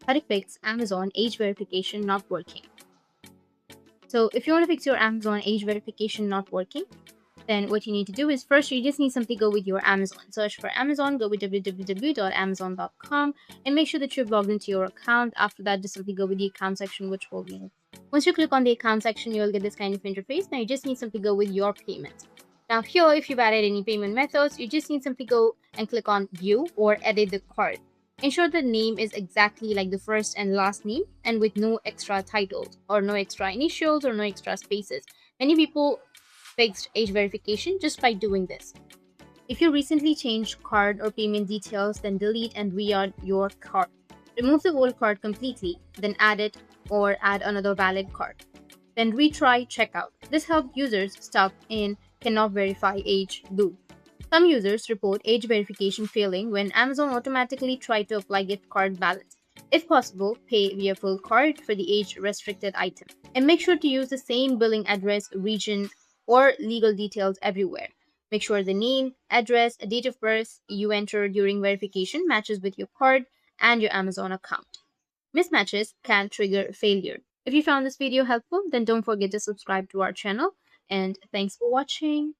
How to fix Amazon age verification not working. So if you want to fix your Amazon age verification not working, then what you need to do is first you just need simply go with your Amazon. Search for Amazon, go with www.amazon.com and make sure that you've logged into your account. After that, just simply go with the account section, which will be. Once you click on the account section, you'll get this kind of interface. Now you just need simply go with your payment. Now here, if you've added any payment methods, you just need simply go and click on view or edit the card. Ensure the name is exactly like the first and last name and with no extra titles or no extra initials or no extra spaces. Many people fixed age verification just by doing this. If you recently changed card or payment details, then delete and re-add your card. Remove the old card completely, then add it or add another valid card. Then retry checkout. This helped users stuck in cannot verify age loop. Some users report age verification failing when Amazon automatically tried to apply gift card balance. If possible, pay via full card for the age restricted item. And make sure to use the same billing address, region, or legal details everywhere. Make sure the name, address, date of birth you enter during verification matches with your card and your Amazon account. Mismatches can trigger failure. If you found this video helpful, then don't forget to subscribe to our channel. And thanks for watching.